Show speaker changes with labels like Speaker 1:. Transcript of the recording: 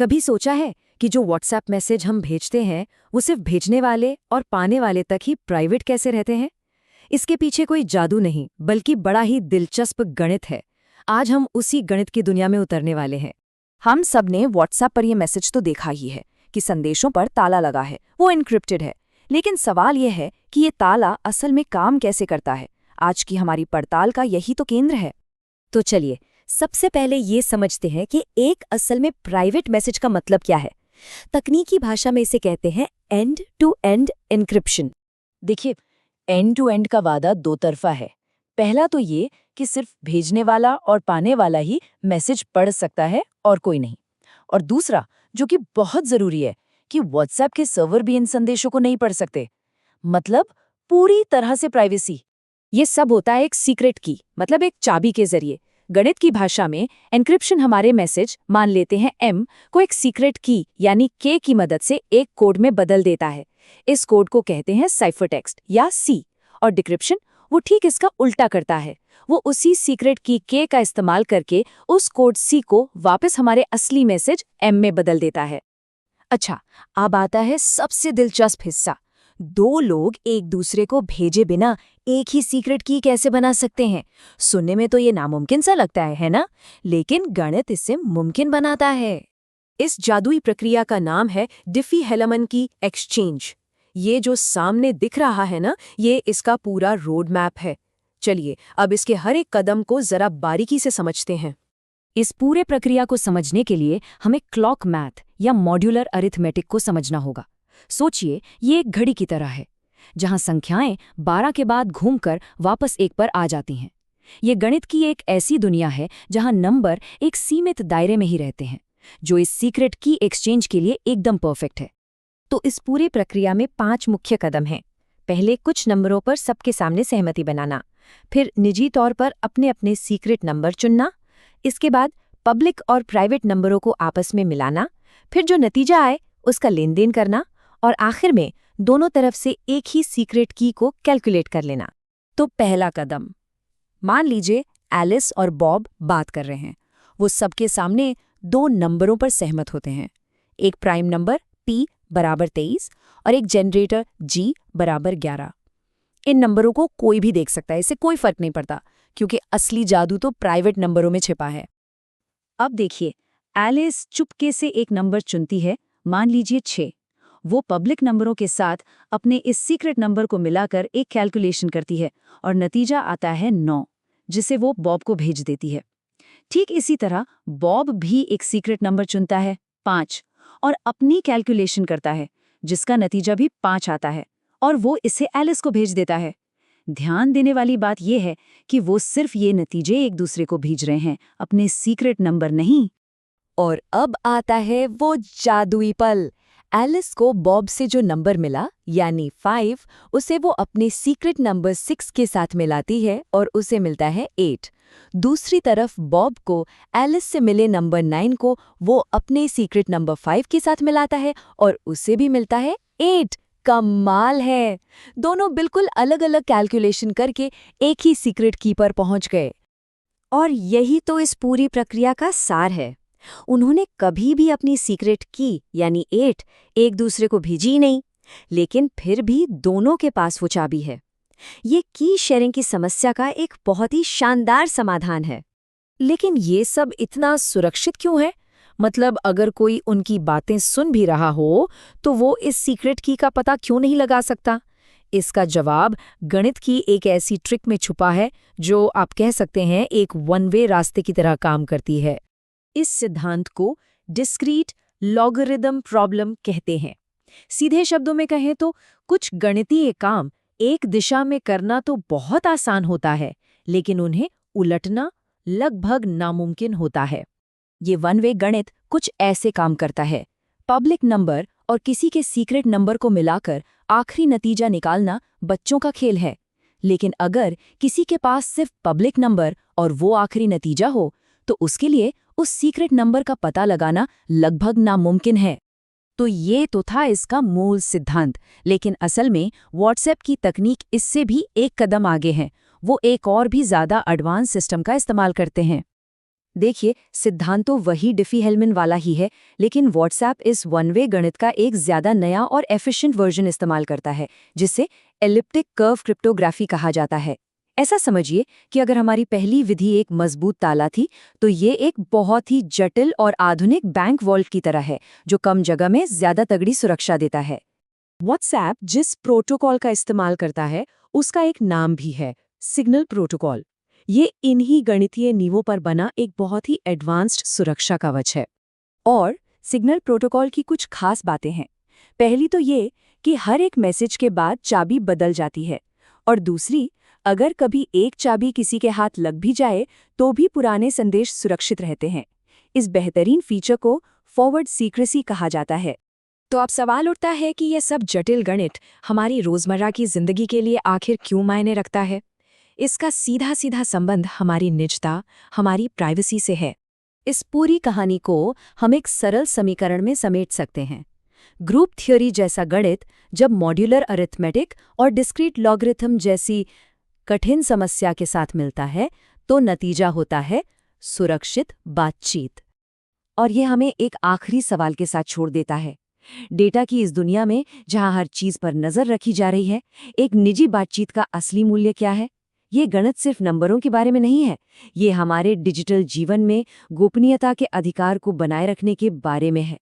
Speaker 1: कभी सोचा है कि जो व्हाट्सएप मैसेज हम भेजते हैं वो सिर्फ भेजने वाले और पाने वाले तक ही प्राइवेट कैसे रहते हैं? इसके पीछे कोई जादू नहीं बल्कि बड़ा ही दिलचस्प गणित है। आज हम उसी गणित की दुनिया में उतरने वाले हैं।
Speaker 2: हम सब ने व्हाट्सएप पर यह मैसेज तो देखा ही है कि संदेशों पर ताला लगा है, वो एन्क्रिप्टेड है। लेकिन सवाल यह है कि ये ताला असल में काम कैसे करता है। आज की हमारी पड़ताल का यही तो केंद्र है।
Speaker 1: तो चलिए सबसे पहले ये समझते हैं कि एक असल में प्राइवेट मैसेज का मतलब क्या है। तकनीकी भाषा में इसे कहते हैं एंड टू एंड एन्क्रिप्शन।
Speaker 2: देखिए, एंड टू एंड का वादा दो तरफा है। पहला तो ये कि सिर्फ भेजने वाला और पाने वाला ही मैसेज पढ़ सकता है और कोई नहीं। और दूसरा, जो कि बहुत जरूरी है, कि व्हाट्सएप के सर्वर भी इन संदेशों को नहीं पढ़ सकते। मतलब पूरी तरह से प्राइवेसी।
Speaker 1: ये सब होता है एक सीक्रेट की, मतलब एक चाबी के जरिए। गणित की भाषा में एन्क्रिप्शन हमारे मैसेज, मान लेते हैं M, को एक सीक्रेट की यानी K की मदद से एक कोड में बदल देता है। इस कोड को कहते हैं साइफर टेक्स्ट या C। और डिक्रिप्शन वो ठीक इसका उल्टा करता है। वो उसी सीक्रेट की K का इस्तेमाल करके उस कोड C को वापस हमारे असली मैसेज M में बदल देता है। अच्छा, अब आता है सबसे दिलचस्प हिस्सा। दो लोग एक दूसरे को भेजे बिना एक ही सीक्रेट की कैसे बना सकते हैं? सुनने में तो ये नामुमकिन सा लगता है ना? लेकिन गणित इसे मुमकिन बनाता है। इस जादुई प्रक्रिया का नाम है डिफी-हेलमन की एक्सचेंज। ये जो सामने दिख रहा है ना, ये इसका पूरा रोड मैप है। चलिए अब इसके हर एक कदम को जरा बारीकी से समझते हैं। इस पूरे प्रक्रिया को समझने के लिए हमें क्लॉक मैथ या मॉड्यूलर अरिथमेटिक को समझना होगा। सोचिए, ये एक घड़ी की तरह है जहां संख्याएं 12 के बाद घूमकर वापस 1 पर आ जाती हैं। ये गणित की एक ऐसी दुनिया है जहां नंबर एक सीमित दायरे में ही रहते हैं, जो इस सीक्रेट की एक्सचेंज के लिए एकदम परफेक्ट है। तो इस पूरी प्रक्रिया में 5 मुख्य कदम हैं। पहले कुछ नंबरों पर सबके सामने सहमति बनाना, फिर निजी तौर पर अपने अपने सीक्रेट नंबर चुनना, इसके बाद पब्लिक और प्राइवेट नंबरों को आपस में मिलाना, फिर जो नतीजा आए उसका लेन देन करना, और आखिर में दोनों तरफ से एक ही सीक्रेट की को कैलकुलेट कर लेना। तो पहला कदम, मान लीजिए एलिस और बॉब बात कर रहे हैं। वो सबके सामने 2 नंबरों पर सहमत होते हैं, एक प्राइम नंबर P बराबर 23 और एक जनरेटर G बराबर 11। इन नंबरों को कोई भी देख सकता है, इससे कोई फर्क नहीं पड़ता, क्योंकि असली जादू तो प्राइवेट नंबरों में छिपा है। अब देखिए, एलिस चुपके से एक नंबर चुनती है, मान लीजिए 6। वो पब्लिक नंबरों के साथ अपने इस सीक्रेट नंबर को मिलाकर एक कैलकुलेशन करती है और नतीजा आता है 9, जिसे वो बॉब को भेज देती है। ठीक इसी तरह बॉब भी एक सीक्रेट नंबर चुनता है, 5, और अपनी कैलकुलेशन करता है, जिसका नतीजा भी 5 आता है, और वो इसे एलिस को भेज देता है। ध्यान देने वाली बात यह है कि वो सिर्फ ये नतीजे एक दूसरे को भेज रहे हैं, अपने सीक्रेट नंबर नहीं। और अब आता है वो जादुई पल। एलिस को बॉब से जो नंबर मिला यानी 5, उसे वो अपने सीक्रेट नंबर 6 के साथ मिलाती है और उसे मिलता है 8। दूसरी तरफ बॉब को एलिस से मिले नंबर 9 को वो अपने सीक्रेट नंबर 5 के साथ मिलाता है और उसे भी मिलता है 8। कमाल है! दोनों बिल्कुल अलग अलग कैलकुलेशन करके एक ही सीक्रेट की पर पहुंच गए। और यही तो इस पूरी प्रक्रिया का सार है। उन्होंने कभी भी अपनी सीक्रेट की यानी 8 एक दूसरे को भेजी ही नहीं, लेकिन फिर भी दोनों के पास वो चाबी है। ये की शेयरिंग की समस्या का एक बहुत ही शानदार समाधान है। लेकिन ये सब इतना सुरक्षित क्यों है? मतलब अगर कोई उनकी बातें सुन भी रहा हो तो वो इस सीक्रेट की का पता क्यों नहीं लगा सकता? इसका जवाब गणित की एक ऐसी ट्रिक में छुपा है जो आप कह सकते हैं एक वन वे रास्ते की तरह काम करती है। इस सिद्धांत को डिस्क्रीट लॉगरिदम प्रॉब्लम कहते हैं। सीधे शब्दों में कहें तो कुछ गणितीय काम एक दिशा में करना तो बहुत आसान होता है, लेकिन उन्हें उलटना लगभग नामुमकिन होता है। ये वन वे गणित कुछ ऐसे काम करता है। पब्लिक नंबर और किसी के सीक्रेट नंबर को मिलाकर आखिरी नतीजा निकालना बच्चों का खेल है, लेकिन अगर किसी के पास सिर्फ पब्लिक नंबर और वो आखिरी नतीजा हो तो उसके लिए उस सीक्रेट नंबर का पता लगाना लगभग नामुमकिन है। तो ये तो था इसका मूल सिद्धांत, लेकिन असल में व्हाट्सएप की तकनीक इससे भी एक कदम आगे है। वो एक और भी ज़्यादा एडवांस सिस्टम का इस्तेमाल करते हैं। देखिए, सिद्धांत तो वही डिफी-हेलमैन वाला ही है, लेकिन व्हाट्सएप इस वन वे गणित का एक ज्यादा नया और एफिशिएंट वर्जन इस्तेमाल करता है, जिसे एलिप्टिक कर्व क्रिप्टोग्राफी कहा जाता है। ऐसा समझिए कि अगर हमारी पहली विधि एक मजबूत ताला थी, तो ये एक बहुत ही जटिल और आधुनिक बैंक वॉल्ट की तरह है, जो कम जगह में ज्यादा तगड़ी सुरक्षा देता है।
Speaker 3: व्हाट्सएप जिस प्रोटोकॉल का इस्तेमाल करता है, उसका एक नाम भी है, सिग्नल प्रोटोकॉल। ये इन्हीं गणितीय नींवों पर बना एक बहुत ही एडवांस्ड सुरक्षा कवच है।
Speaker 1: और सिग्नल प्रोटोकॉल की कुछ खास बातें हैं। पहली तो ये कि हर एक मैसेज के बाद चाबी बदल जाती है, और दूसरी, अगर कभी एक चाबी किसी के हाथ लग भी जाए तो भी पुराने संदेश सुरक्षित रहते हैं। इस बेहतरीन फीचर को फॉरवर्ड सीक्रेसी कहा जाता है। तो अब सवाल उठता है कि यह सब जटिल गणित हमारी रोजमर्रा की जिंदगी के लिए आखिर क्यों मायने रखता है? इसका सीधा सीधा संबंध हमारी निजता, हमारी प्राइवेसी से है। इस पूरी कहानी को हम एक सरल समीकरण में समेट सकते हैं। ग्रुप थ्योरी जैसा गणित जब मॉड्यूलर अरिथमेटिक और डिस्क्रीट लॉगरिथम जैसी कठिन समस्या के साथ मिलता है, तो नतीजा होता है सुरक्षित बातचीत। और ये हमें एक आखिरी सवाल के साथ छोड़ देता है। डेटा की इस दुनिया में जहां हर चीज पर नजर रखी जा रही है, एक निजी बातचीत का असली मूल्य क्या है? ये गणित सिर्फ नंबरों के बारे में नहीं है, ये हमारे डिजिटल जीवन में गोपनीयता के अधिकार को बनाए रखने के बारे में है।